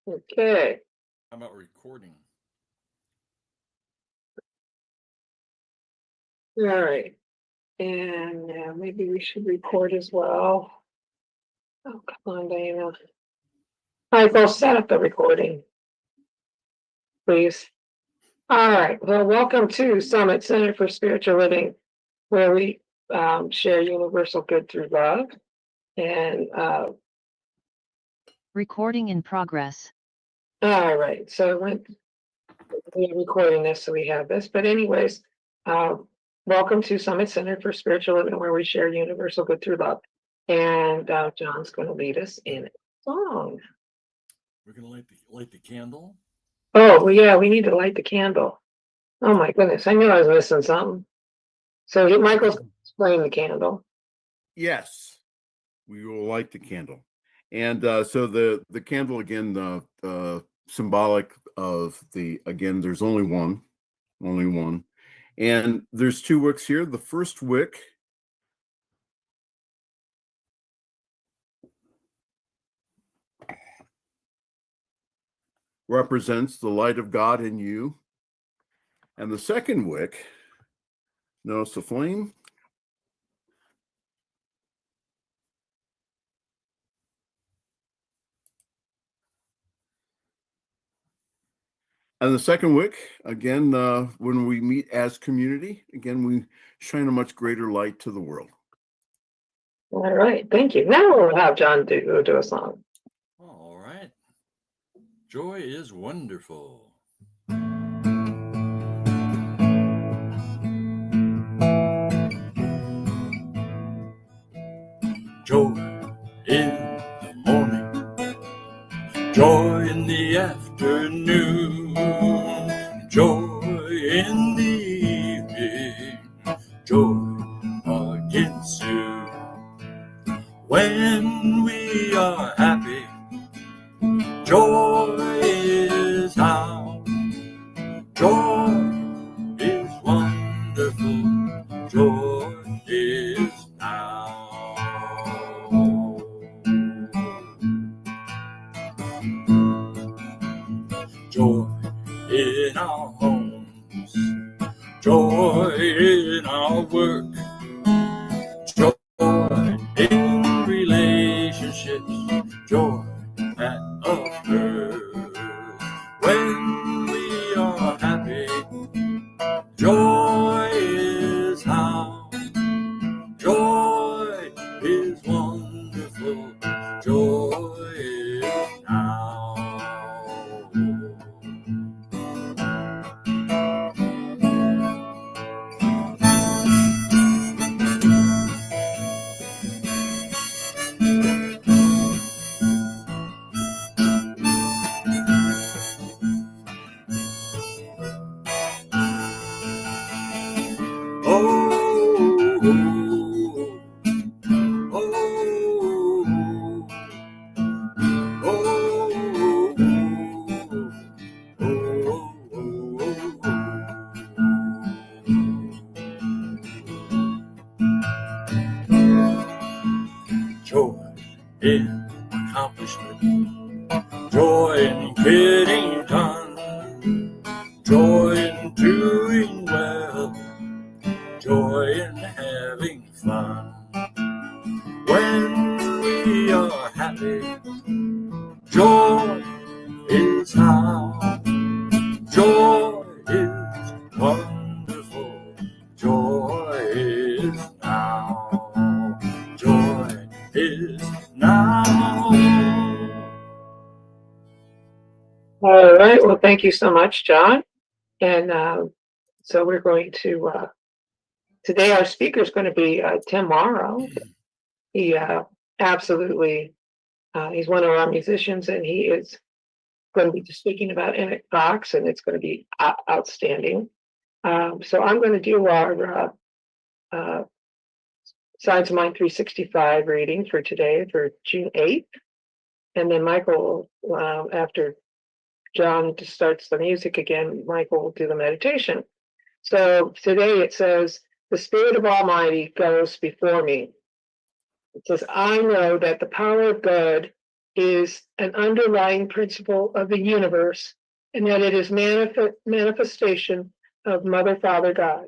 Okay. How about recording? All right. And maybe we should record as well. Oh, come on, Diana. All right, go set up the recording, please. All right. Well, welcome to Summit Center for Spiritual Living, where we share universal good through love. And Recording in progress. all right. So we're recording this, so we have this. But anyways, welcome to Summit Center for Spiritual Living, where we share universal good through love. And John's going to lead us in a song. We're gonna light the candle. Oh, well, yeah, we need to light the candle. Oh my goodness, I knew I was missing something. So Michael's explain the candle. Yes, we will light the candle. And so the candle, again, symbolic of there's only one. And there's two wicks here. The first wick represents the light of God in you. And the second wick, notice the flame. And the second wick, again, when we meet as community, again, we shine a much greater light to the world. All right, thank you. Now we'll have John do a song. All right. Joy is wonderful. Joy in the morning, joy in the afternoon, joy in the evening, joy again soon. When we are happy, joy is how. Joy is wonderful, joy is now. Joy in our homes, joy in our work, joy in relationships, joy at a birth. When we are happy, joy is how. Joy is wonderful, joy is now. Joy in accomplishment, joy in getting done, joy in doing well, joy in having fun. When we are happy, joy is how. Joy is wonderful, joy is now. Joy is now. All right, well, thank you so much, John. And so we're going to, today our speaker is going to be Tim Morrow. He absolutely, he's one of our musicians, and he is going to be speaking about Enoch Fox, and it's going to be outstanding. So I'm going to do our Signs of Mind 365 reading for today, for June 8th. And then Michael, after John starts the music again, Michael will do the meditation. So today it says, the Spirit of Almighty goes before me. It says, I know that the power of God is an underlying principle of the universe, and that it is manifestation of Mother, Father, God.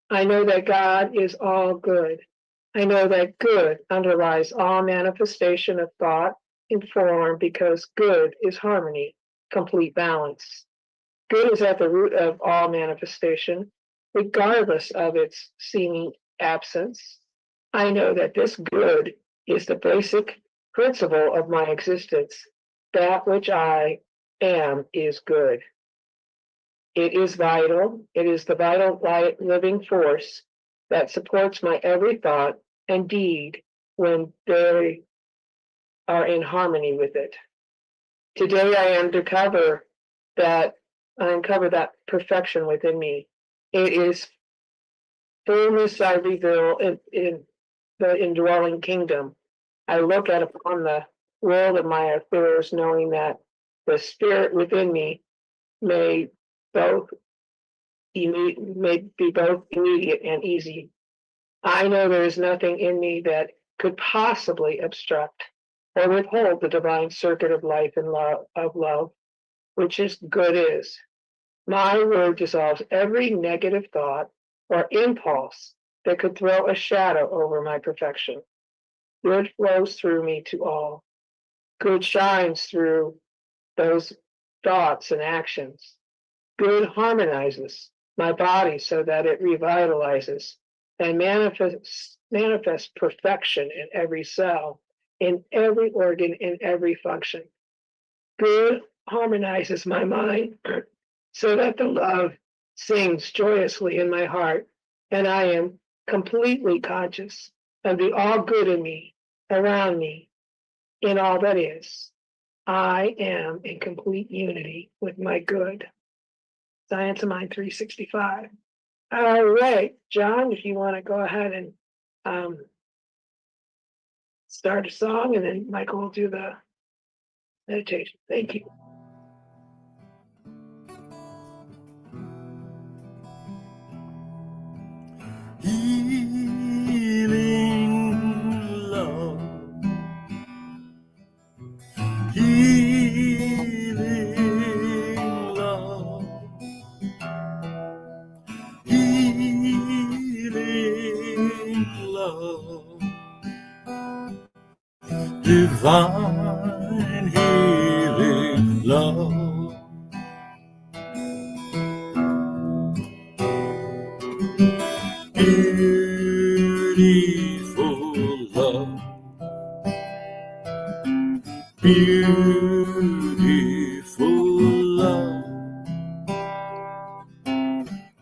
I know that God is all good. I know that good underlies all manifestation of thought and form, because good is harmony, complete balance. Good is at the root of all manifestation, regardless of its seeming absence. I know that this good is the basic principle of my existence. That which I am is good. It is vital. It is the vital living force that supports my every thought and deed when they are in harmony with it. Today I uncover that perfection within me. It is fullness I reveal in the indwelling kingdom. I look at upon the world of my affairs, knowing that the spirit within me may be both immediate and easy. I know there is nothing in me that could possibly obstruct or withhold the divine circuit of life and love, which is good is. My word dissolves every negative thought or impulse that could throw a shadow over my perfection. Good flows through me to all. Good shines through those thoughts and actions. Good harmonizes my body so that it revitalizes and manifests perfection in every cell, in every organ, in every function. Good harmonizes my mind so that the love sings joyously in my heart, and I am completely conscious of the all good in me, around me, in all that is. I am in complete unity with my good. Science of Mind 365. All right, John, if you want to go ahead and start a song, and then Michael will do the meditation. Thank you. Healing love, healing love, healing love, divine healing love. Beautiful love, beautiful love,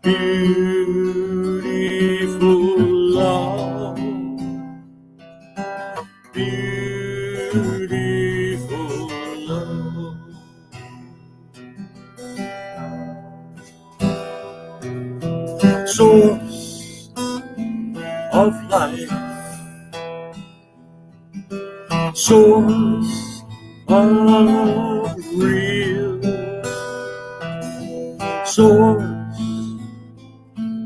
beautiful love, beautiful love. Source of life, source of real, source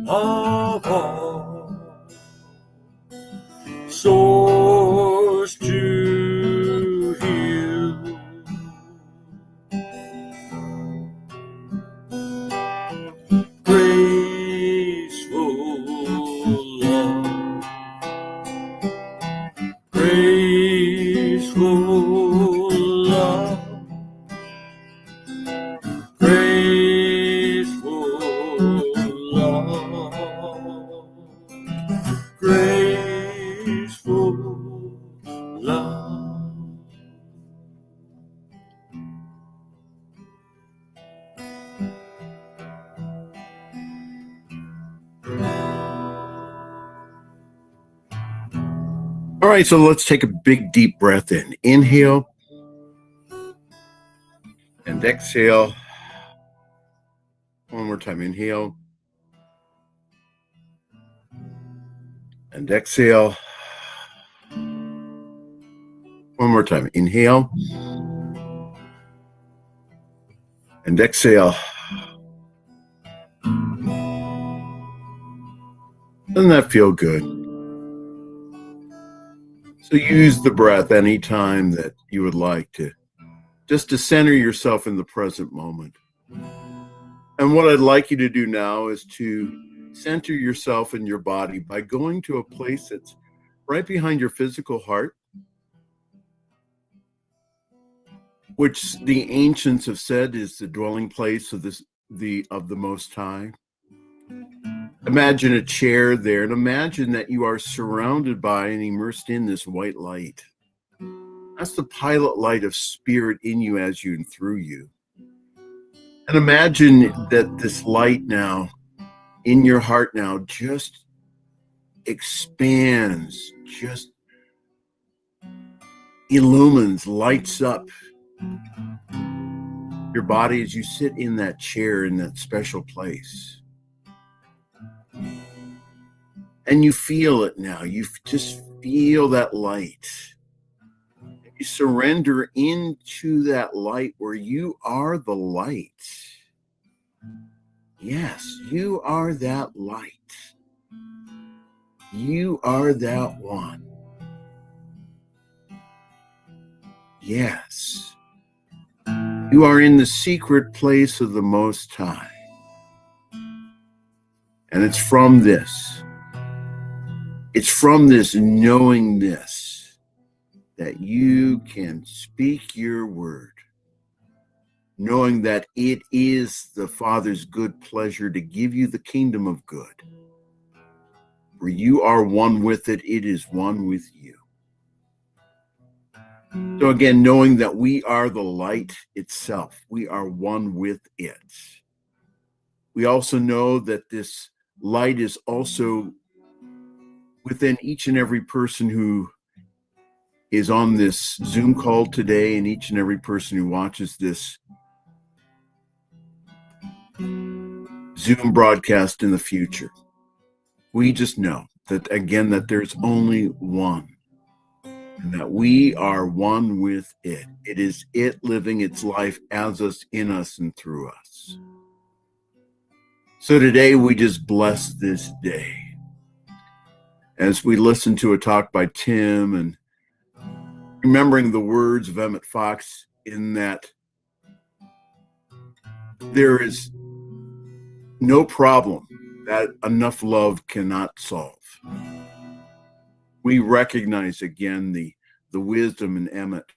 of all, source to heal. Graceful love, graceful love, graceful love, graceful love. All right, so let's take a big deep breath in. Inhale and exhale. One more time. Inhale and exhale. One more time. Inhale and exhale. Doesn't that feel good? So use the breath anytime that you would like to, just to center yourself in the present moment. And what I'd like you to do now is to center yourself in your body by going to a place that's right behind your physical heart, which the ancients have said is the dwelling place of the Most High. Imagine a chair there, and imagine that you are surrounded by and immersed in this white light. That's the pilot light of spirit in you, as you and through you. And imagine that this light now in your heart now just expands, just illumines, lights up your body as you sit in that chair in that special place. And you feel it now. You just feel that light. You surrender into that light where you are the light. Yes, you are that light. You are that one. Yes. You are in the secret place of the Most High. And it's from this knowing this, that you can speak your word, knowing that it is the Father's good pleasure to give you the kingdom of good. Where you are one with it, it is one with you. So again, knowing that we are the light itself, we are one with it. We also know that this light is also within each and every person who is on this Zoom call today, and each and every person who watches this Zoom broadcast in the future. We just know that, again, that there's only one, and that we are one with it. It is it living its life as us, in us, and through us. So today we just bless this day as we listen to a talk by Tim, and remembering the words of Emmett Fox, in that there is no problem that enough love cannot solve. We recognize again the wisdom in Emmett,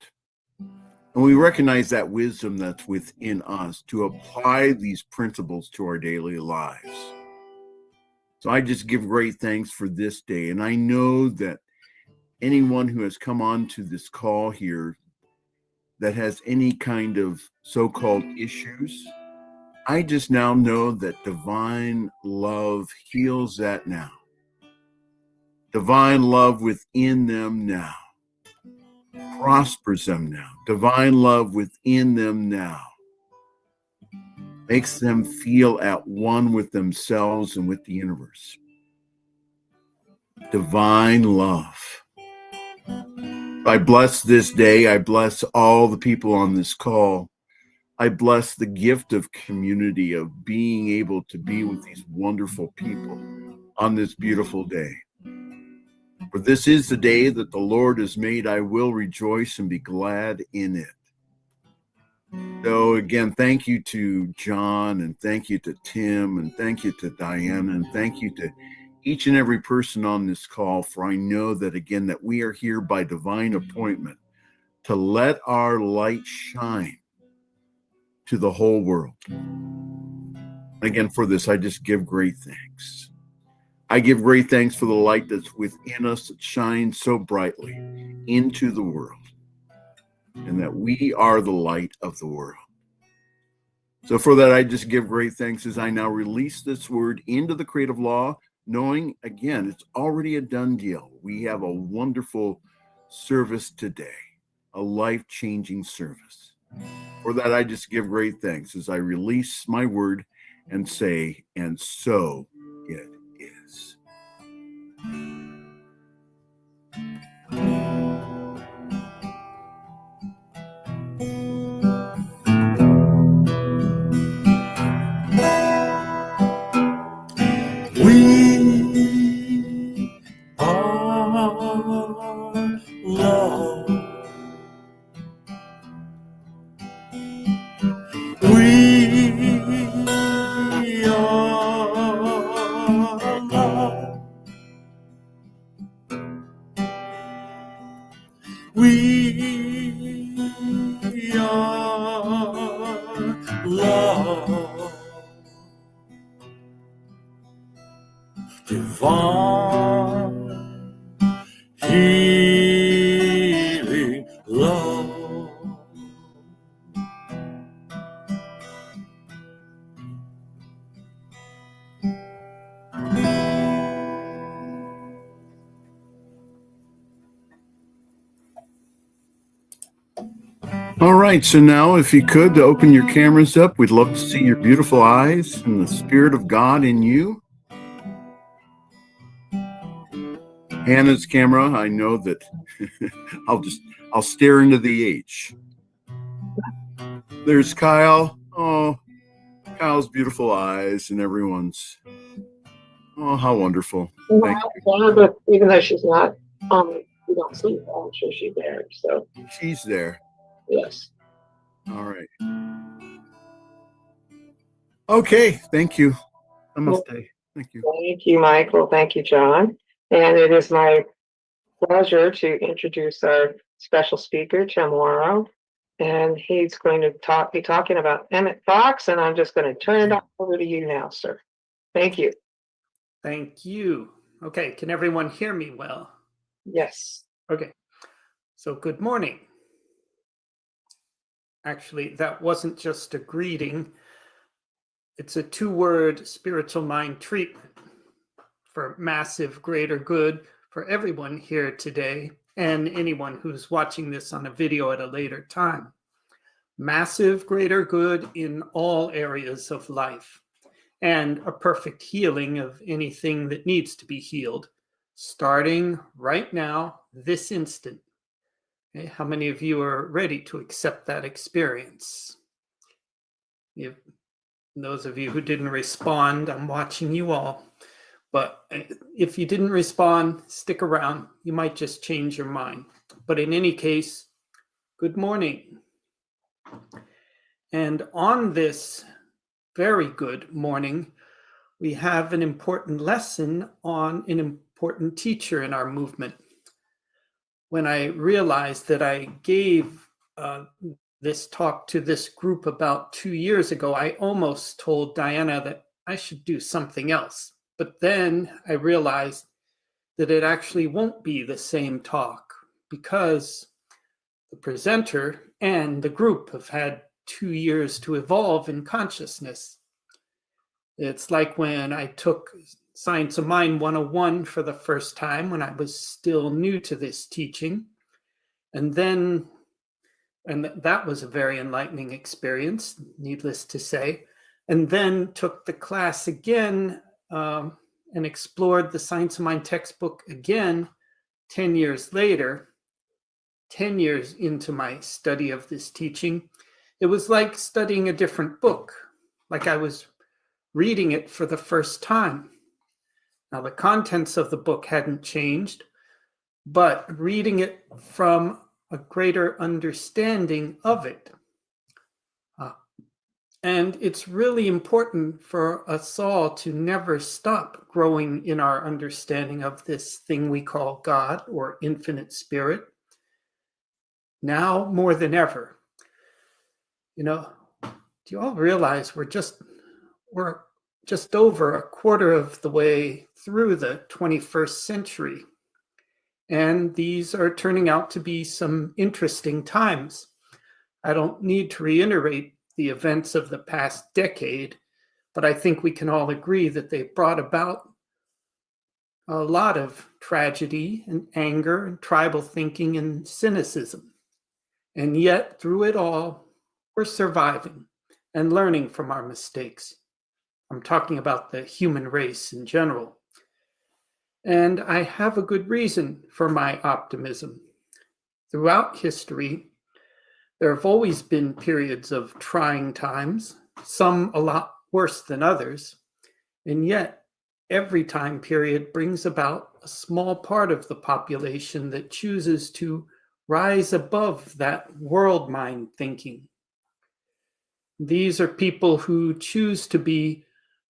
and we recognize that wisdom that's within us to apply these principles to our daily lives. So I just give great thanks for this day, and I know that anyone who has come on to this call here that has any kind of so-called issues, I just now know that divine love heals that now. Divine love within them now prospers them now. Divine love within them now makes them feel at one with themselves and with the universe. Divine love. I bless this day. I bless all the people on this call. I bless the gift of community, of being able to be with these wonderful people on this beautiful day. For this is the day that the Lord has made. I will rejoice and be glad in it. So again, thank you to John, and thank you to Tim, and thank you to Diana, and thank you to each and every person on this call, for I know that, again, that we are here by divine appointment to let our light shine to the whole world. Again, for this, I just give great thanks. I give great thanks for the light that's within us that shines so brightly into the world, and that we are the light of the world. So for that, I just give great thanks as I now release this word into the creative law, knowing, again, it's already a done deal. We have a wonderful service today, a life-changing service. For that, I just give great thanks as I release my word and say, and so it is. We are find healing love. All right, so now if you could open your cameras up, we'd love to see your beautiful eyes and the Spirit of God in you. Hannah's camera, I know that I'll stare into the H. There's Kyle. Oh, Kyle's beautiful eyes and everyone's. Oh, how wonderful. Thank Yeah, but even though she's not, we don't see her, I'm sure she's there. So you. She's there. yes. All right. Okay, thank you. Namaste. Thank you. Thank you, Michael. Thank you, John. And it is my pleasure to introduce our special speaker, Tim Morrow. And he's going to be talking about Emmett Fox, and I'm just going to turn it over to you now, sir. Thank you. Thank you. Okay, can everyone hear me well? Yes. Okay, so good morning. Actually, that wasn't just a greeting. It's a two-word spiritual mind treatment for massive greater good for everyone here today and anyone who's watching this on a video at a later time. Massive greater good in all areas of life and a perfect healing of anything that needs to be healed, starting right now, this instant. Okay, how many of you are ready to accept that experience? Those of you who didn't respond, I'm watching you all. But if you didn't respond, stick around. You might just change your mind. But in any case, good morning. And on this very good morning, we have an important lesson on an important teacher in our movement. When I realized that I gave this talk to this group about 2 years ago, I almost told Diana that I should do something else. But then I realized that it actually won't be the same talk because the presenter and the group have had 2 years to evolve in consciousness. It's like when I took Science of Mind 101 for the first time when I was still new to this teaching. And that was a very enlightening experience, needless to say. And then took the class again and explored the Science of Mind textbook again 10 years later, 10 years into my study of this teaching. It was like studying a different book, like I was reading it for the first time. Now, the contents of the book hadn't changed, but reading it from a greater understanding of it. And it's really important for us all to never stop growing in our understanding of this thing we call God or infinite spirit. Now more than ever. You know, do you all realize we're just over a quarter of the way through the 21st century? And these are turning out to be some interesting times. I don't need to reiterate the events of the past decade, but I think we can all agree that they brought about a lot of tragedy and anger and tribal thinking and cynicism. And yet, through it all, we're surviving and learning from our mistakes. I'm talking about the human race in general. And I have a good reason for my optimism. Throughout history, there have always been periods of trying times, some a lot worse than others, and yet every time period brings about a small part of the population that chooses to rise above that world mind thinking. These are people who choose to be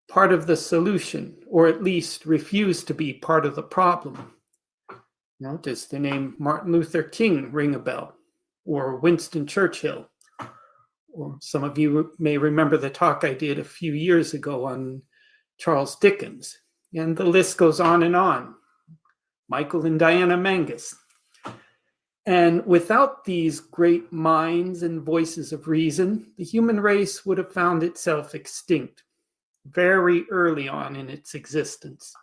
part of the solution, or at least refuse to be part of the problem. Now, does the name Martin Luther King ring a bell? Or Winston Churchill? Or some of you may remember the talk I did a few years ago on Charles Dickens. and the list goes on and on. Michael and Diana Mangus. And without these great minds and voices of reason, the human race would have found itself extinct very early on in its existence.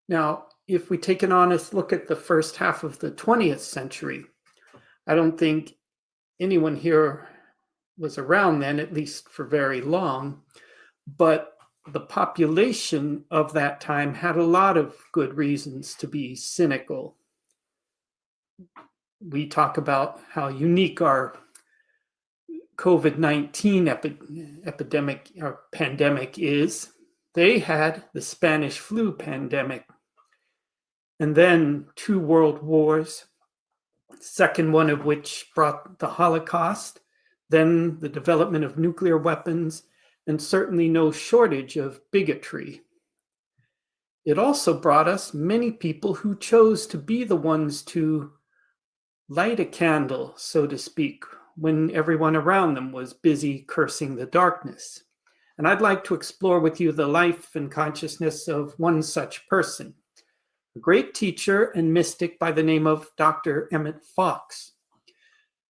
Now, if we take an honest look at the first half of the 20th century, I don't think anyone here was around then, at least for very long, but the population of that time had a lot of good reasons to be cynical. We talk about how unique our COVID-19 epidemic or pandemic is. They had the Spanish flu pandemic, and then 2 world wars, second one of which brought the Holocaust, then the development of nuclear weapons, and certainly no shortage of bigotry. It also brought us many people who chose to be the ones to light a candle, so to speak, when everyone around them was busy cursing the darkness. And I'd like to explore with you the life and consciousness of one such person, a great teacher and mystic by the name of Dr. Emmett Fox.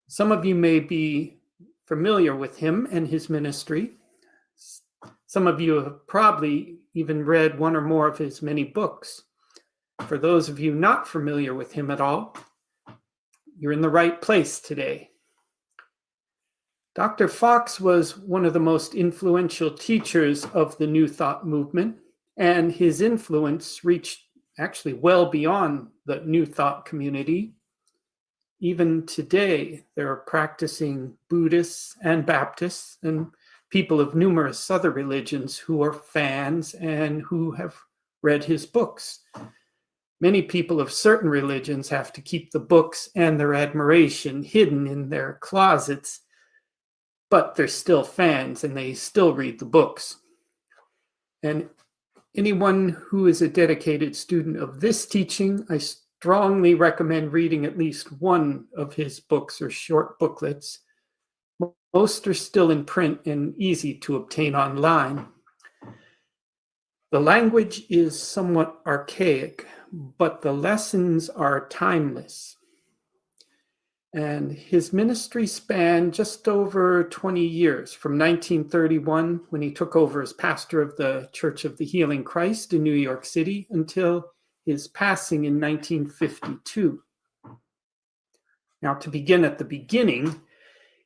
Some of you may be familiar with him and his ministry. Some of you have probably even read one or more of his many books. For those of you not familiar with him at all, you're in the right place today. Dr. Fox was one of the most influential teachers of the New Thought movement, and his influence reached actually well beyond the New Thought community. Even today, there are practicing Buddhists and Baptists and people of numerous other religions who are fans and who have read his books. Many people of certain religions have to keep the books and their admiration hidden in their closets, but they're still fans and they still read the books. And anyone who is a dedicated student of this teaching, I strongly recommend reading at least one of his books or short booklets. Most are still in print and easy to obtain online. The language is somewhat archaic, but the lessons are timeless. And his ministry spanned just over 20 years, from 1931, when he took over as pastor of the Church of the Healing Christ in New York City, until his passing in 1952. Now, to begin at the beginning,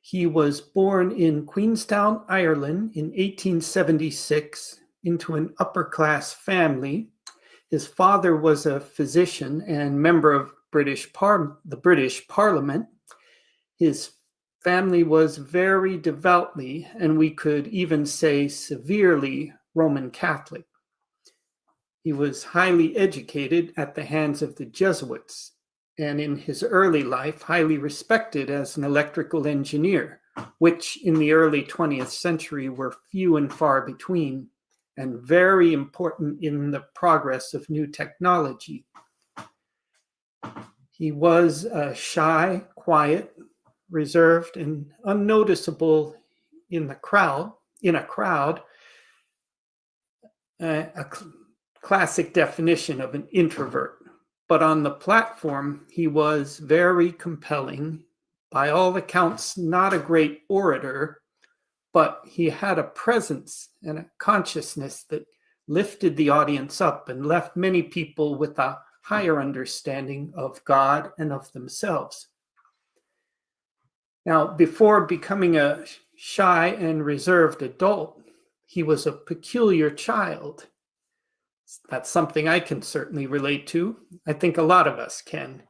he was born in Queenstown, Ireland in 1876 into an upper-class family. His father was a physician and member of the British Parliament. His family was very devoutly, and we could even say severely, Roman Catholic. He was highly educated at the hands of the Jesuits, and in his early life, highly respected as an electrical engineer, which in the early 20th century were few and far between, and very important in the progress of new technology. He was shy, quiet, reserved, and unnoticeable in a crowd, a classic definition of an introvert. But on the platform, he was very compelling. By all accounts, not a great orator, but he had a presence and a consciousness that lifted the audience up and left many people with a higher understanding of God and of themselves. Now, before becoming a shy and reserved adult, he was a peculiar child. That's something I can certainly relate to. I think a lot of us can.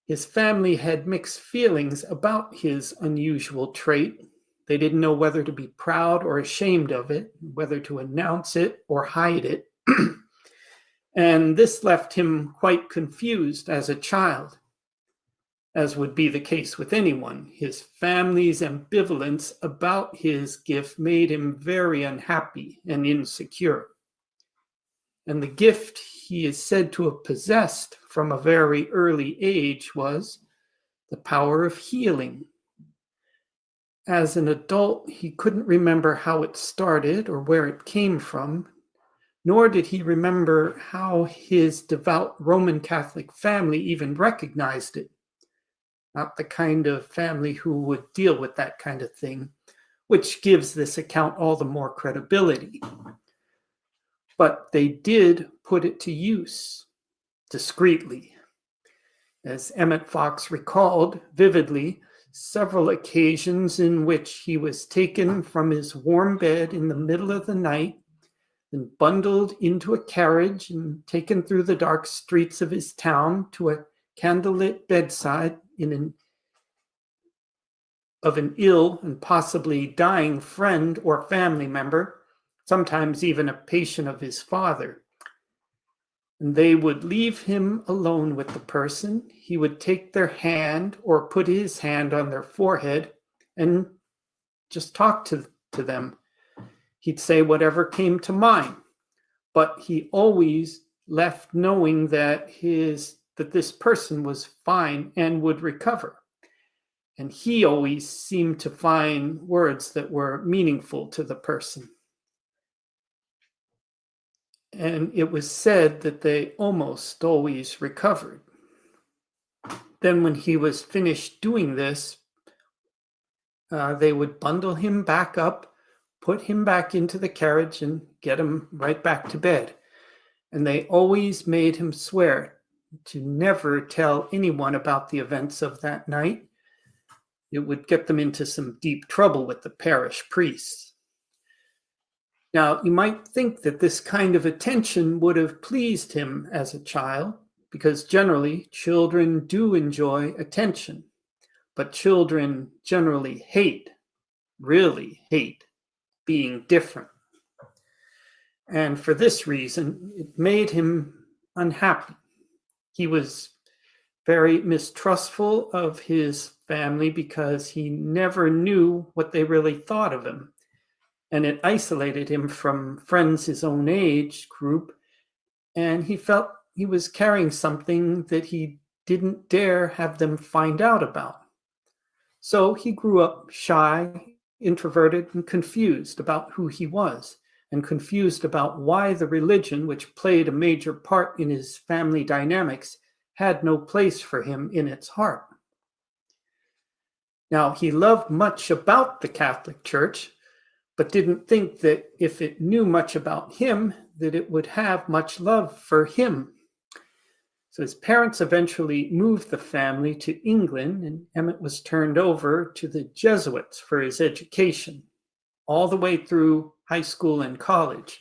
His family had mixed feelings about his unusual trait. They didn't know whether to be proud or ashamed of it, whether to announce it or hide it. And this left him quite confused as a child, as would be the case with anyone. His family's ambivalence about his gift made him very unhappy and insecure. And the gift he is said to have possessed from a very early age was the power of healing. As an adult, he couldn't remember how it started or where it came from, nor did he remember how his devout Roman Catholic family even recognized it. Not the kind of family who would deal with that kind of thing, which gives this account all the more credibility. But they did put it to use discreetly. As Emmett Fox recalled vividly, several occasions in which he was taken from his warm bed in the middle of the night and bundled into a carriage and taken through the dark streets of his town to a candlelit bedside of an ill and possibly dying friend or family member, sometimes even a patient of his father. And they would leave him alone with the person. He would take their hand or put his hand on their forehead and just talk to them. He'd say whatever came to mind, but he always left knowing that this person was fine and would recover. And he always seemed to find words that were meaningful to the person. And it was said that they almost always recovered. Then when he was finished doing this, they would bundle him back up, put him back into the carriage, and get him right back to bed. And they always made him swear to never tell anyone about the events of that night. It would get them into some deep trouble with the parish priests. Now, you might think that this kind of attention would have pleased him as a child, because generally children do enjoy attention, but children generally really hate being different. And for this reason, it made him unhappy. He was very mistrustful of his family because he never knew what they really thought of him. And it isolated him from friends his own age group, and he felt he was carrying something that he didn't dare have them find out about. So he grew up shy, introverted, and confused about who he was, and confused about why the religion, which played a major part in his family dynamics, had no place for him in its heart. Now, he loved much about the Catholic Church, but didn't think that if it knew much about him, that it would have much love for him. So his parents eventually moved the family to England, and Emmett was turned over to the Jesuits for his education, all the way through high school and college.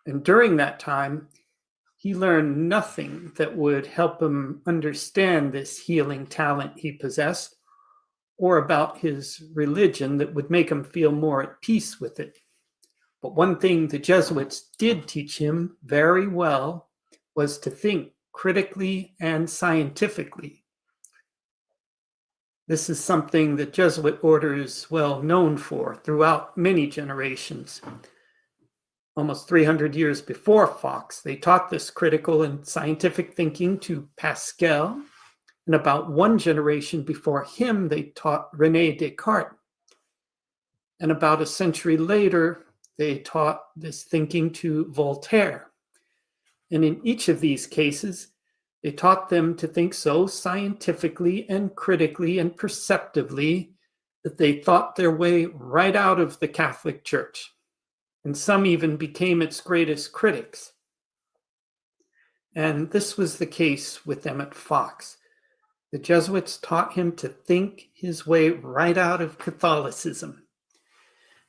And during that time, he learned nothing that would help him understand this healing talent he possessed, or about his religion that would make him feel more at peace with it. But one thing the Jesuits did teach him very well was to think critically and scientifically. This is something the Jesuit order is well known for throughout many generations. Almost 300 years before Fox, they taught this critical and scientific thinking to Pascal, and about one generation before him, they taught René Descartes. And about a century later, they taught this thinking to Voltaire. And in each of these cases, they taught them to think so scientifically and critically and perceptively that they thought their way right out of the Catholic Church. And some even became its greatest critics. And this was the case with Emmett Fox. The Jesuits taught him to think his way right out of Catholicism.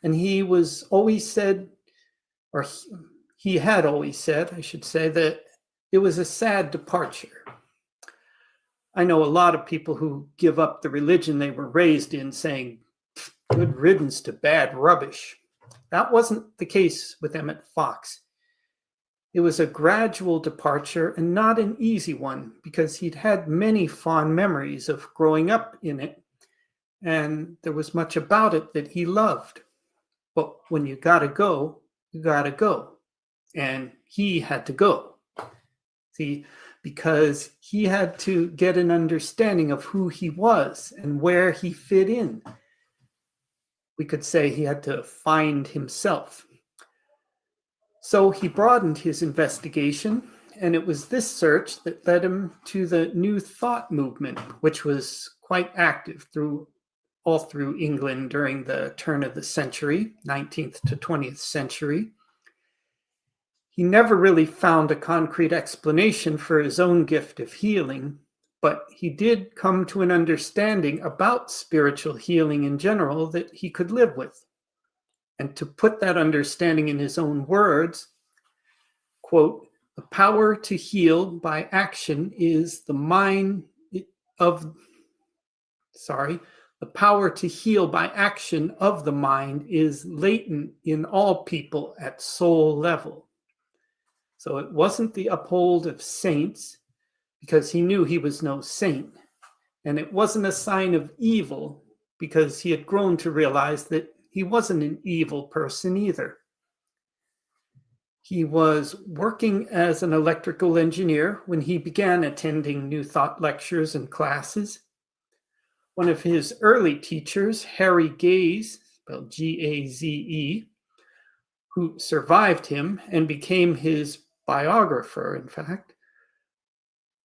And he was always said, or he had always said, I should say, that it was a sad departure. I know a lot of people who give up the religion they were raised in saying, good riddance to bad rubbish. That wasn't the case with Emmett Fox. It was a gradual departure and not an easy one, because he'd had many fond memories of growing up in it, and there was much about it that he loved. But when you gotta go, you gotta go. And he had to go. See, because he had to get an understanding of who he was and where he fit in. We could say he had to find himself. So he broadened his investigation, and it was this search that led him to the New Thought movement, which was quite active all through England during the turn of the century, 19th to 20th century. He never really found a concrete explanation for his own gift of healing, but he did come to an understanding about spiritual healing in general that he could live with. And to put that understanding in his own words, quote, "The power to heal by action is the power to heal by action of the mind is latent in all people at soul level." So it wasn't the uphold of saints, because he knew he was no saint. And it wasn't a sign of evil, because he had grown to realize that he wasn't an evil person either. He was working as an electrical engineer when he began attending New Thought lectures and classes. One of his early teachers, Harry Gaze, spelled Gaze, who survived him and became his biographer, in fact,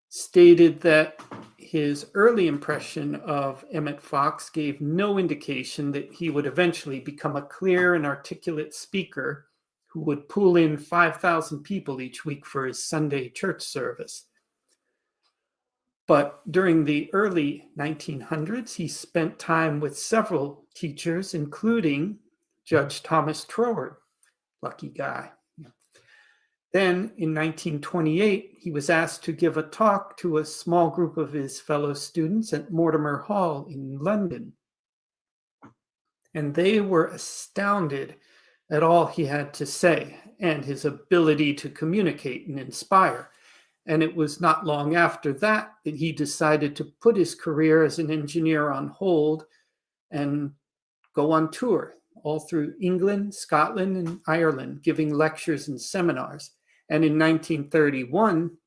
stated that his early impression of Emmett Fox gave no indication that he would eventually become a clear and articulate speaker who would pull in 5,000 people each week for his Sunday church service. But during the early 1900s, he spent time with several teachers, including Judge Thomas Troward, lucky guy. Then in 1928, he was asked to give a talk to a small group of his fellow students at Mortimer Hall in London. And they were astounded at all he had to say and his ability to communicate and inspire. And it was not long after that that he decided to put his career as an engineer on hold and go on tour all through England, Scotland, and Ireland, giving lectures and seminars. And in 1931,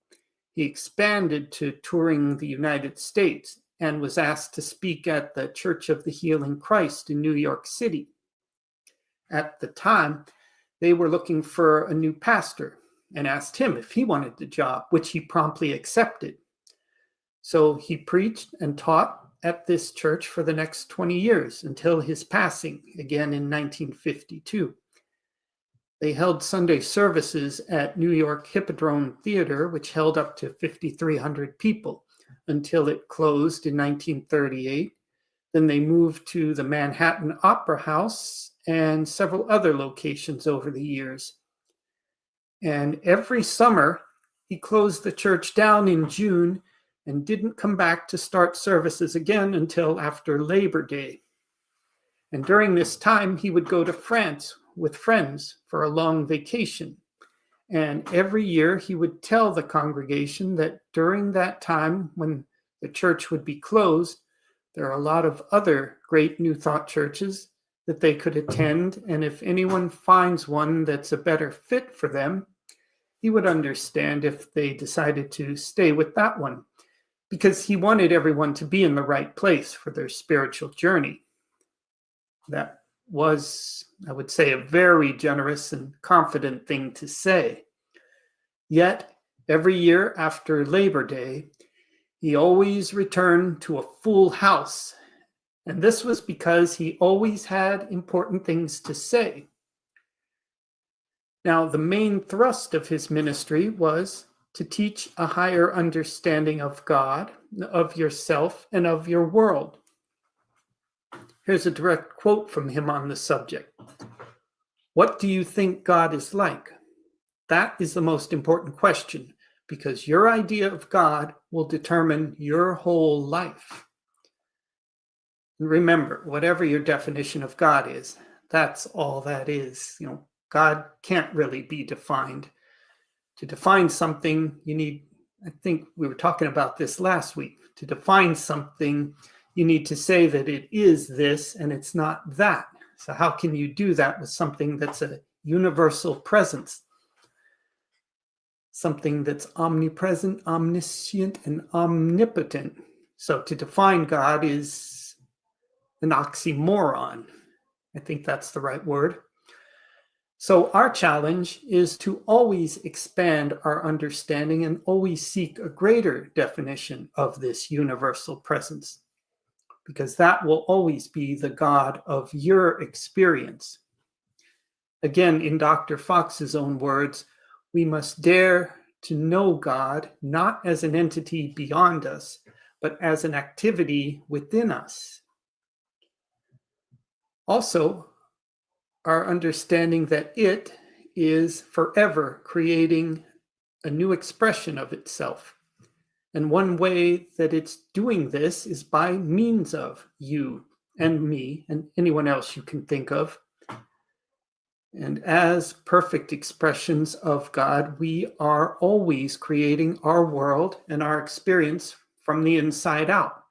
he expanded to touring the United States and was asked to speak at the Church of the Healing Christ in New York City. At the time, they were looking for a new pastor and asked him if he wanted the job, which he promptly accepted. So he preached and taught at this church for the next 20 years until his passing, again in 1952. They held Sunday services at New York Hippodrome Theater, which held up to 5,300 people until it closed in 1938. Then they moved to the Manhattan Opera House and several other locations over the years. And every summer, he closed the church down in June and didn't come back to start services again until after Labor Day. And during this time, he would go to France with friends for a long vacation. And every year he would tell the congregation that during that time when the church would be closed, there are a lot of other great New Thought churches that they could attend. And if anyone finds one that's a better fit for them, he would understand if they decided to stay with that one, because he wanted everyone to be in the right place for their spiritual journey. That was, I would say, a very generous and confident thing to say. Yet, every year after Labor Day, he always returned to a full house. And this was because he always had important things to say. Now, the main thrust of his ministry was to teach a higher understanding of God, of yourself, and of your world. Here's a direct quote from him on the subject. "What do you think God is like? That is the most important question, because your idea of God will determine your whole life." And remember, whatever your definition of God is, that's all that is. God can't really be defined. To define something, you need, I think we were talking about this last week, to define something, you need to say that it is this and it's not that. So how can you do that with something that's a universal presence? Something that's omnipresent, omniscient, and omnipotent. So to define God is an oxymoron. I think that's the right word. So our challenge is to always expand our understanding and always seek a greater definition of this universal presence, because that will always be the God of your experience. Again, in Dr. Fox's own words, we must dare to know God not as an entity beyond us, but as an activity within us. Also, our understanding that it is forever creating a new expression of itself. And one way that it's doing this is by means of you and me and anyone else you can think of. And as perfect expressions of God, we are always creating our world and our experience from the inside out.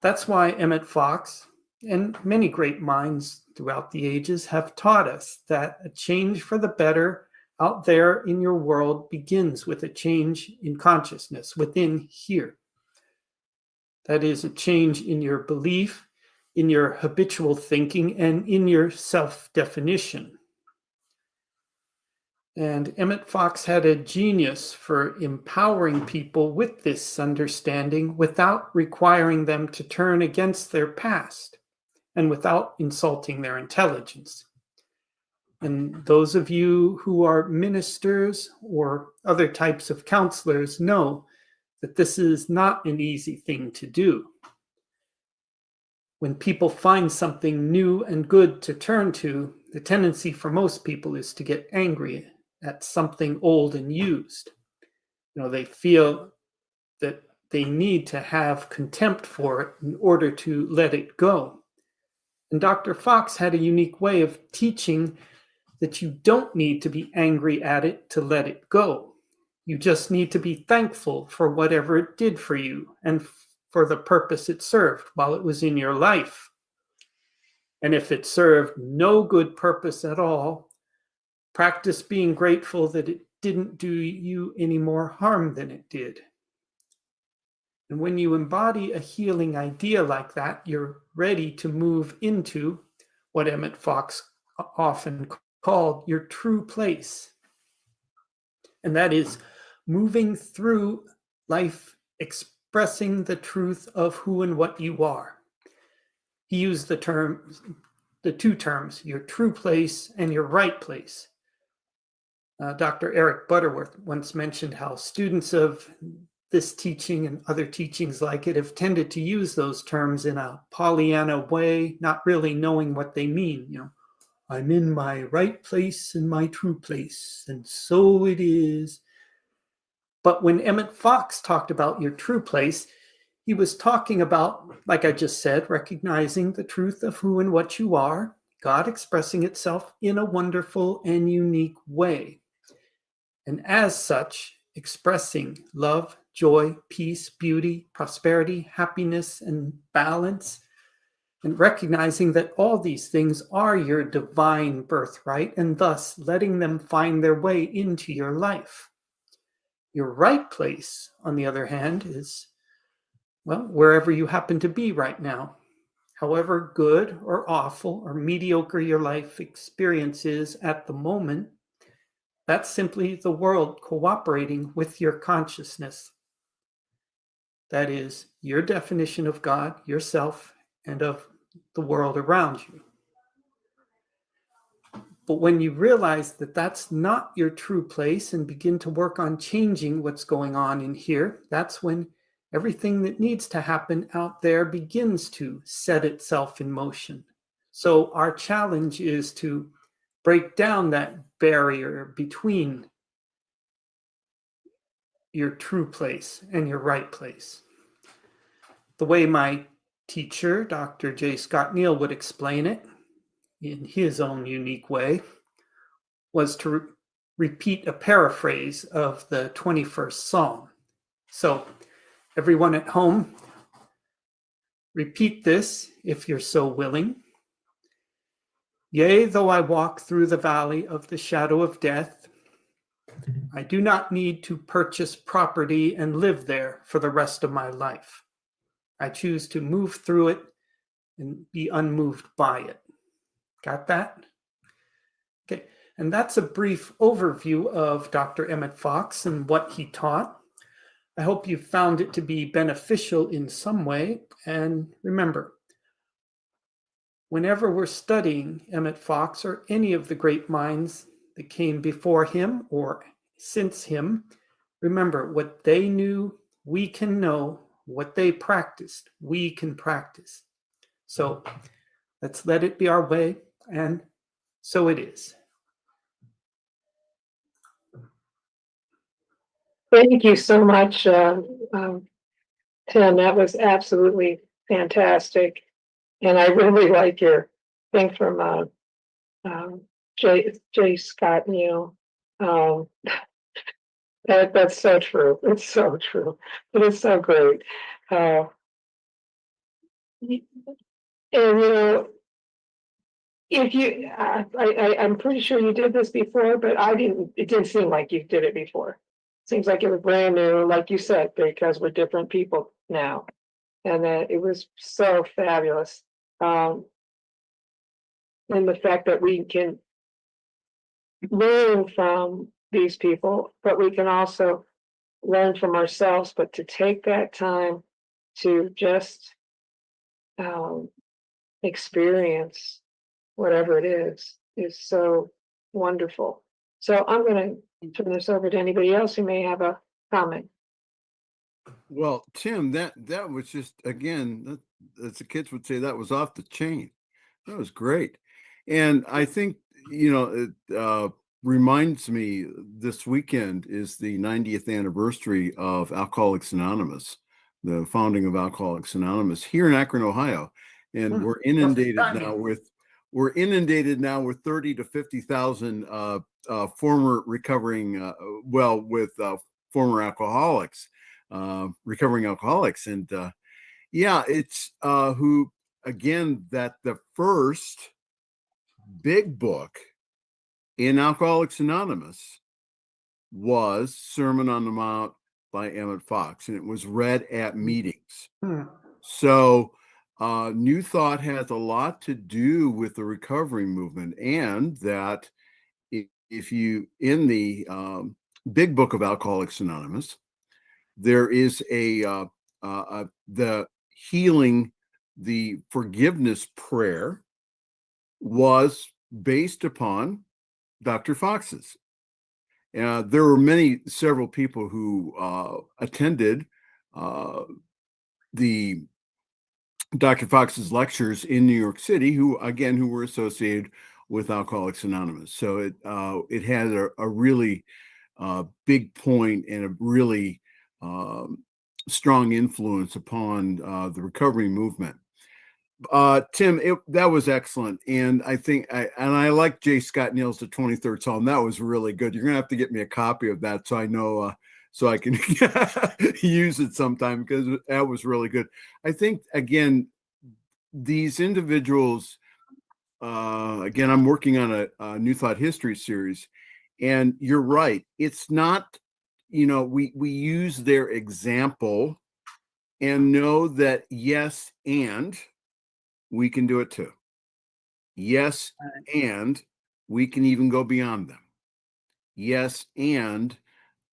That's why Emmett Fox and many great minds throughout the ages have taught us that a change for the better out there in your world begins with a change in consciousness within here. That is a change in your belief, in your habitual thinking, and in your self-definition. And Emmett Fox had a genius for empowering people with this understanding without requiring them to turn against their past and without insulting their intelligence. And those of you who are ministers or other types of counselors know that this is not an easy thing to do. When people find something new and good to turn to, the tendency for most people is to get angry at something old and used. They feel that they need to have contempt for it in order to let it go. And Dr. Fox had a unique way of teaching that you don't need to be angry at it to let it go. You just need to be thankful for whatever it did for you and for the purpose it served while it was in your life. And if it served no good purpose at all, practice being grateful that it didn't do you any more harm than it did. And when you embody a healing idea like that, you're ready to move into what Emmett Fox often called your true place. And that is moving through life, expressing the truth of who and what you are. He used the two terms, your true place and your right place. Dr. Eric Butterworth once mentioned how students of this teaching and other teachings like it have tended to use those terms in a Pollyanna way, not really knowing what they mean. I'm in my right place and my true place, and so it is. But when Emmett Fox talked about your true place, he was talking about, like I just said, recognizing the truth of who and what you are, God expressing itself in a wonderful and unique way. And as such, expressing love, joy, peace, beauty, prosperity, happiness, and balance, and recognizing that all these things are your divine birthright, and thus letting them find their way into your life. Your right place, on the other hand, is, wherever you happen to be right now. However good or awful or mediocre your life experience is at the moment, that's simply the world cooperating with your consciousness. That is your definition of God, yourself, and of the world around you. But when you realize that that's not your true place and begin to work on changing what's going on in here, that's when everything that needs to happen out there begins to set itself in motion. So our challenge is to break down that barrier between your true place and your right place. The way my teacher, Dr. J. Scott Neal, would explain it in his own unique way was to repeat a paraphrase of the 21st Psalm. So everyone at home, repeat this if you're so willing. Yea, though I walk through the valley of the shadow of death, I do not need to purchase property and live there for the rest of my life. I choose to move through it and be unmoved by it. Got that? Okay. And that's a brief overview of Dr. Emmett Fox and what he taught. I hope you found it to be beneficial in some way. And remember, whenever we're studying Emmett Fox or any of the great minds that came before him or since him, remember what they knew, we can know. What they practiced, we can practice. So let's let it be our way, and so it is. Thank you so much, Tim. That was absolutely fantastic. And I really like your thing from J. Scott Neal. That's so true. It's so true. But it's so great. And if you, I'm pretty sure you did this before, but it didn't seem like you did it before. Seems like it was brand new, like you said, because we're different people now. And it was so fabulous. And the fact that we can learn from these people, but we can also learn from ourselves, but to take that time to just experience whatever it is so wonderful. So I'm going to turn this over to anybody else who may have a comment. Well, Tim, that was just, again, as the kids would say, that was off the chain. That was great. And I think, it reminds me, this weekend is the 90th anniversary of Alcoholics Anonymous, the founding of Alcoholics Anonymous here in Akron, Ohio. And we're inundated now with 30 to 50,000 former recovering, former alcoholics, recovering alcoholics. And it's who, again, that the first big book in Alcoholics Anonymous was Sermon on the Mount by Emmett Fox, and it was read at meetings. So New Thought has a lot to do with the recovery movement, and that if you, in the big book of Alcoholics Anonymous, there is the healing, the forgiveness prayer was based upon Dr. Fox's. There were several people who attended the Dr. Fox's lectures in New York City, who were associated with Alcoholics Anonymous. So it had a really big point and a really strong influence upon the recovery movement. Tim, that was excellent. And I think I like J. Scott Neal's The 23rd Psalm. That was really good. You're going to have to get me a copy of that so I know, so I can use it sometime, because that was really good. I think, again, these individuals, again, I'm working on a New Thought history series, and you're right. It's not, we use their example and know that, yes, and we can do it too. Yes, and we can even go beyond them. Yes, and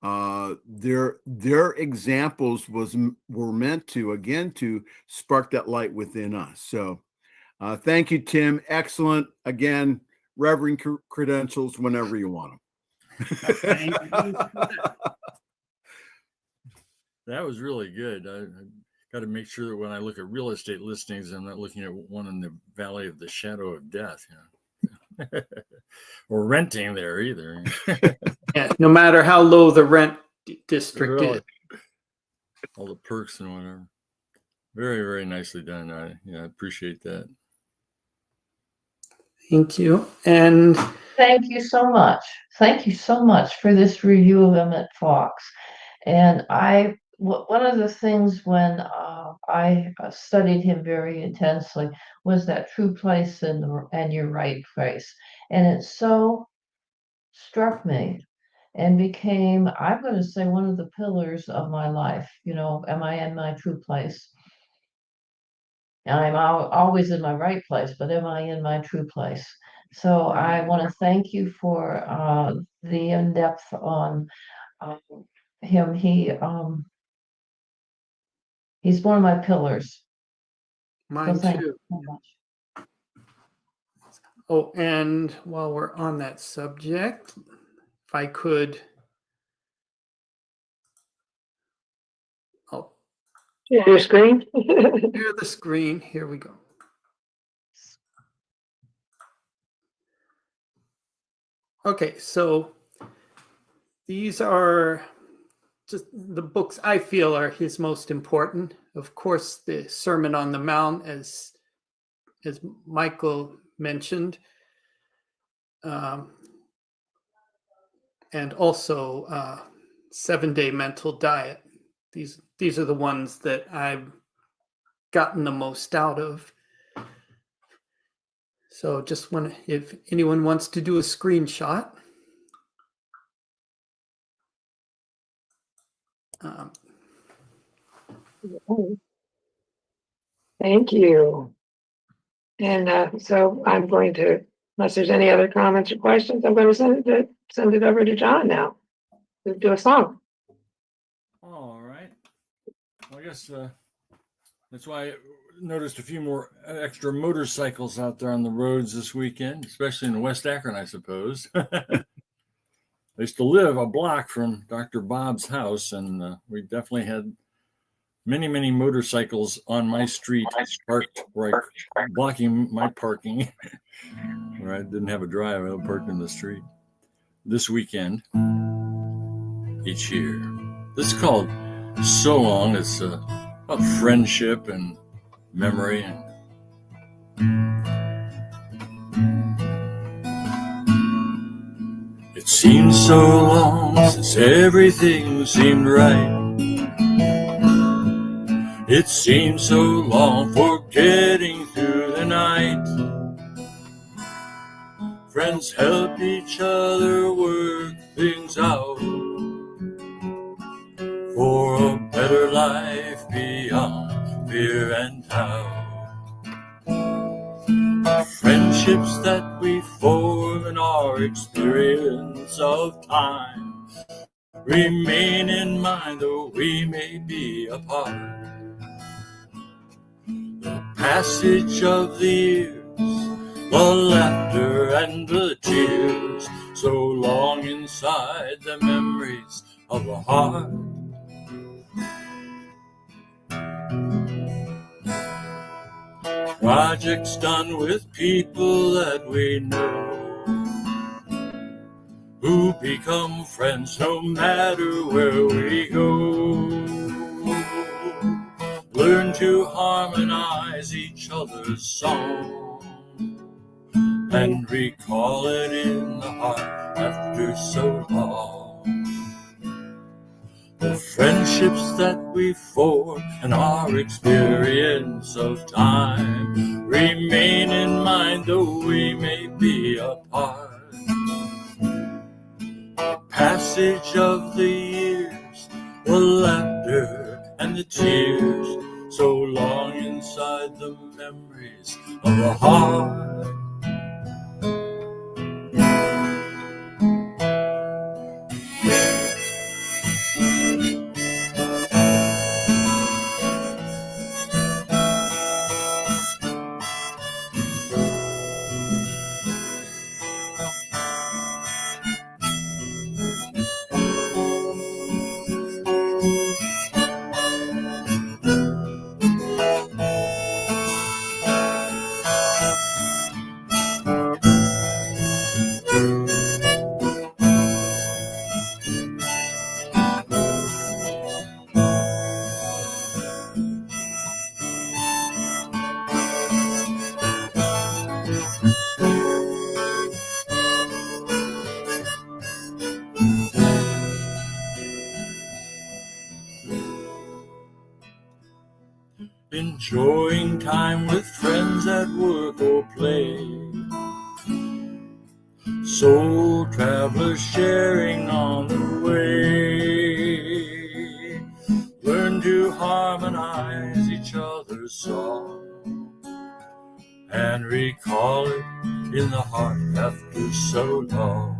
their examples were meant to, again, to spark that light within us. So thank you, Tim. Excellent. Again, Reverend credentials whenever you want them. Thank you. That was really good. I got to make sure that when I look at real estate listings, I'm not looking at one in the Valley of the Shadow of Death, or renting there either. Yeah, no matter how low the rent district Really? is. All the perks and whatever. Very, very nicely done. I appreciate that. Thank you. And thank you so much. Thank you so much for this review of Emmett Fox. And one of the things when I studied him very intensely was that true place and your right place. And it so struck me and became, I'm going to say, one of the pillars of my life. Am I in my true place? And I'm always in my right place, but am I in my true place? So I want to thank you for the in-depth on um, him. He's one of my pillars. So Mine thank too. you so much. Oh, and while we're on that subject, if I could, I'll Share your screen. share the screen. Here we go. Okay, so these are just the books I feel are his most important. Of course, the Sermon on the Mount, as Michael mentioned, and also 7-Day Mental Diet. These are the ones that I've gotten the most out of. So just want to, if anyone wants to do a screenshot. Thank you. And so I'm going to, unless there's any other comments or questions, I'm going to send it over to John now to do a song. All right. Well, I guess that's why I noticed a few more extra motorcycles out there on the roads this weekend, especially in West Akron, I suppose. I used to live a block from Dr. Bob's house, and we definitely had many motorcycles on my street parked, blocking my parking, where I didn't have a drive. I parked in the street. This weekend, each year. This is called So Long. It's about friendship and memory. It seems so long since everything seemed right. It seems so long for getting through the night. Friends help each other work things out for a better life beyond fear and doubt. Friendships that we form in our experience of time remain in mind though we may be apart. The passage of the years, the laughter and the tears, so long inside the memories of the heart. Projects done with people that we know, who become friends no matter where we go. Learn to harmonize each other's song and recall it in the heart after so long. The friendships that we form and our experience of time remain in mind though we may be apart. The passage of the years, the laughter and the tears, so long inside the memories of the heart. Enjoying time with friends at work or play, soul travelers sharing on the way. Learn to harmonize each other's song and recall it in the heart after so long.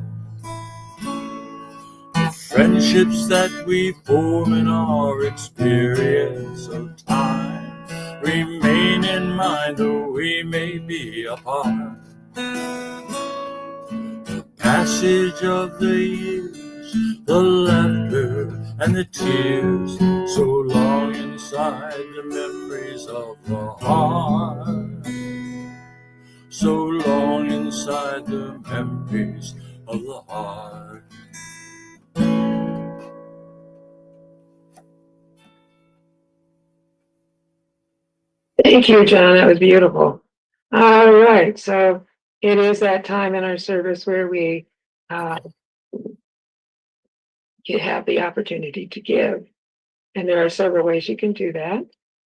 The friendships that we form in our experience of time remain in mind though we may be apart. The passage of the years, the laughter and the tears, so long inside the memories of the heart. So long inside the memories of the heart. Thank you, John. That was beautiful. All right, so it is that time in our service where we you have the opportunity to give. And there are several ways you can do that.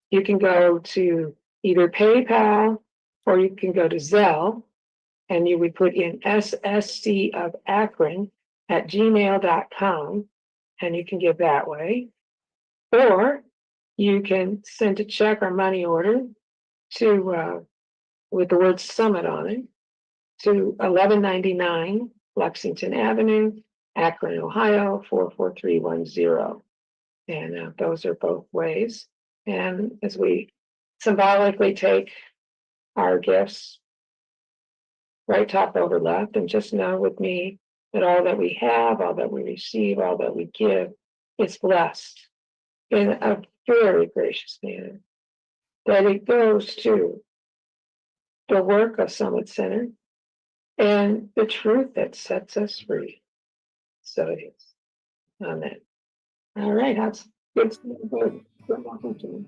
You can go to either PayPal or you can go to Zelle, and you would put in SSC of Akron at gmail.com, and you can give that way. Or you can send a check or money order to with the word summit on it to 1199 Lexington Avenue, Akron, Ohio 44310. And those are both ways. And as we symbolically take our gifts right top over left, and just know with me that all that we have, all that we receive, all that we give is blessed in a very gracious manner. That it goes to the work of Summit Center and the truth that sets us free. So it is. Amen. All right, that's good. Good. Welcome to me.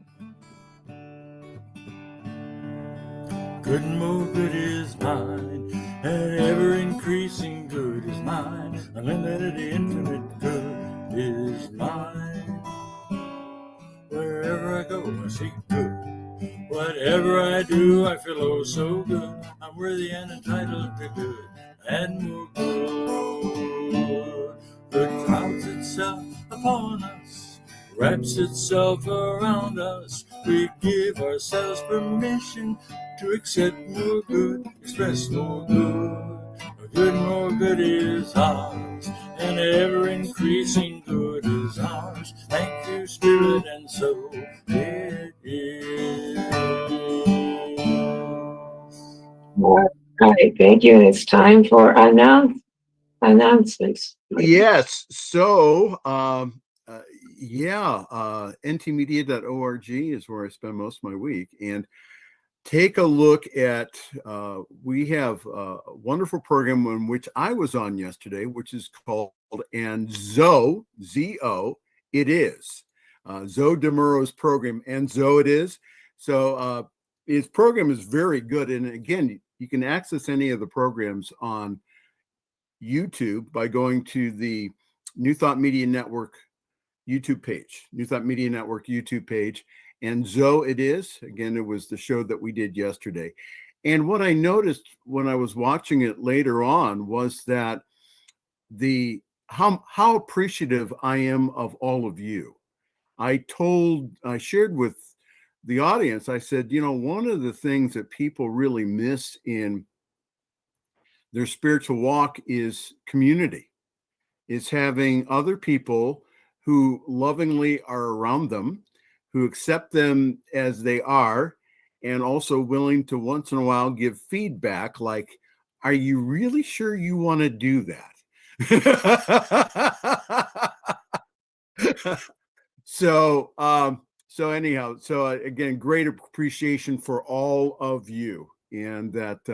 Good and more good is mine, and ever increasing good is mine. Unlimited, infinite good is mine. Wherever I go, I seek good. Whatever I do, I feel oh so good. I'm worthy and entitled to good and more good. Good crowds itself upon us, wraps itself around us. We give ourselves permission to accept more good, express more good. A good, more good is ours, and ever increasing good is ours. Thank you, Spirit, and so it is. All right, thank you. And it's time for announcements. Yes. So, ntmedia.org is where I spend most of my week. And take a look at, we have a wonderful program in which I was on yesterday, which is called And Zoe, Z-O, It Is. Zoe DeMuro's program, And Zoe It Is. So his program is very good. And again, you can access any of the programs on YouTube by going to the New Thought Media Network YouTube page, New Thought Media Network YouTube page. And Zoe It Is, again, it was the show that we did yesterday. And what I noticed when I was watching it later on was that how appreciative I am of all of you. I shared with the audience, I said, one of the things that people really miss in their spiritual walk is community, is having other people who lovingly are around them, who accept them as they are, and also willing to once in a while give feedback like, are you really sure you want to do that? So anyhow, again, great appreciation for all of you. And that's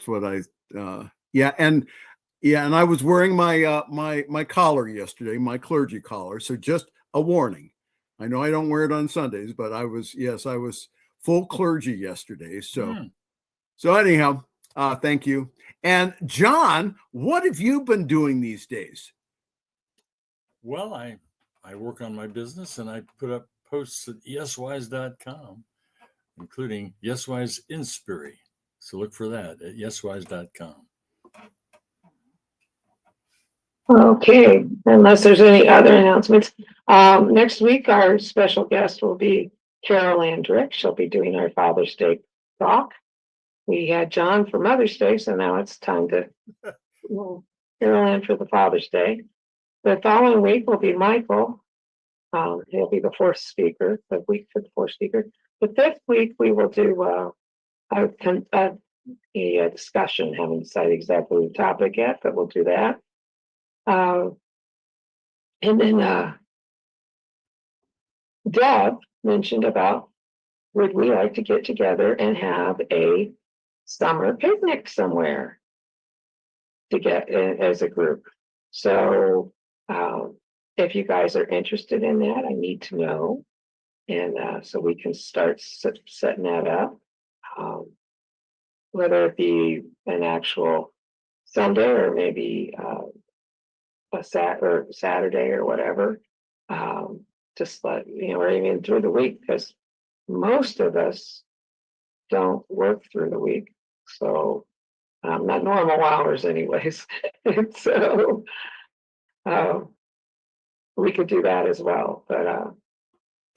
what and I was wearing my my collar yesterday, my clergy collar. So just a warning. I know I don't wear it on Sundays, but I was full clergy yesterday. So anyhow, thank you. And John, what have you been doing these days? Well, I work on my business and I put up posts at yeswise.com, including Yeswise Inspiry. So look for that at yeswise.com. Okay, unless there's any other announcements. Next week, our special guest will be Carol Andrick. She'll be doing our Father's Day talk. we had John for Mother's Day, so now it's time to Carol in for the Father's Day. The following week will be Michael. He'll be the fourth speaker, the week for the fourth speaker. The fifth week, we will do a discussion. Haven't decided exactly the topic yet, but we'll do that. And then Deb mentioned about, would we like to get together and have a summer picnic somewhere to get as a group? So if you guys are interested in that, I need to know. And so we can start setting that up. Whether it be an actual Sunday or maybe a Saturday or whatever. Just let or even through the week, because most of us don't work through the week. So not normal hours anyways. And so we could do that as well. But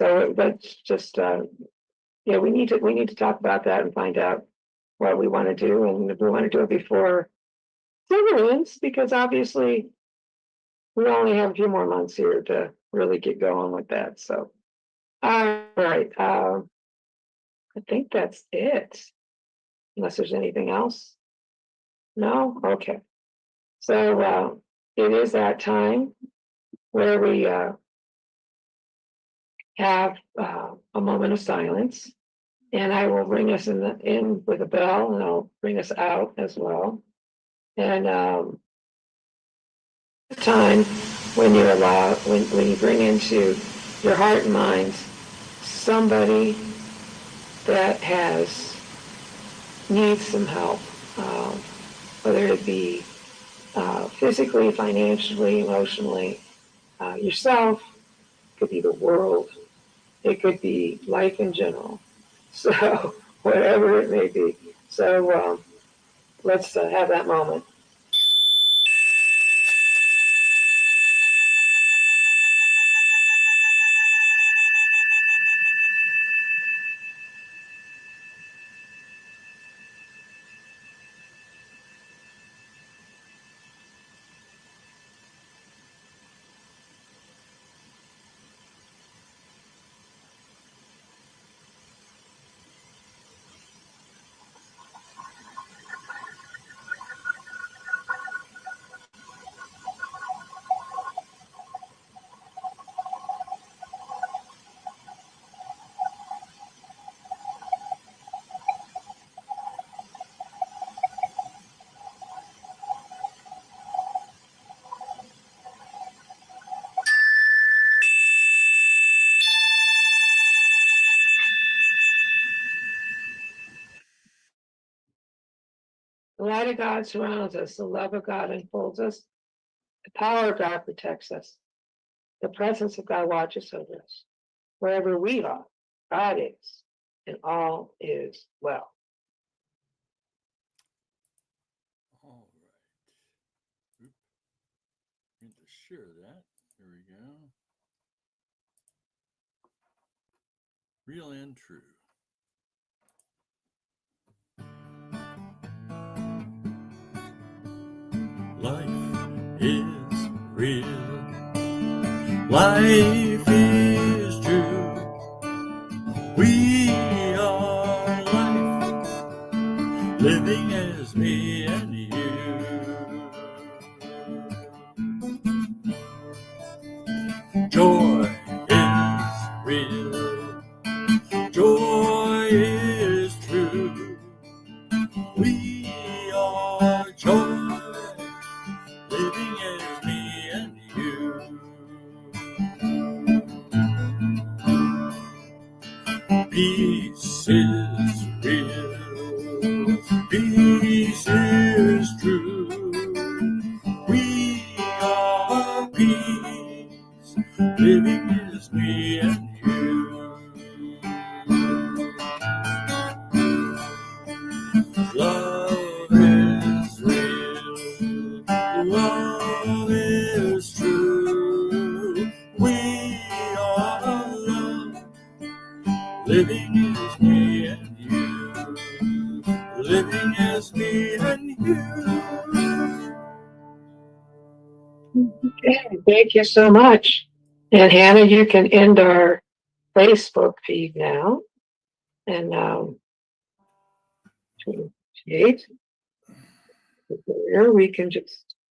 so that's just we need to talk about that and find out what we want to do, and if we want to do it before summer ends, because obviously we only have a few more months here to really get going with that. So all right, I think that's it, unless there's anything else. No? Okay. So it is that time where we have a moment of silence, and I will bring us in with a bell, and I'll bring us out as well. And time when you're allowed, when you bring into your heart and mind somebody that needs some help, whether it be physically, financially, emotionally, yourself, it could be the world, it could be life in general. So whatever it may be. So let's have that moment. The light of God surrounds us. The love of God enfolds us. The power of God protects us. The presence of God watches over us. Wherever we are, God is, and all is well. All right. Oop. Need to share that. There we go. Real and true. Life is real. Life is true. We are life, living as me and you. Joy is real. Joy is true. We are joy, living as me and you. Peace is real. Peace is true. We are peace, living as me and you. Love is real. Love is true. We are love, living as me and you. Living Okay, thank you so much. And Hannah, you can end our Facebook feed now. And 28. Here we can just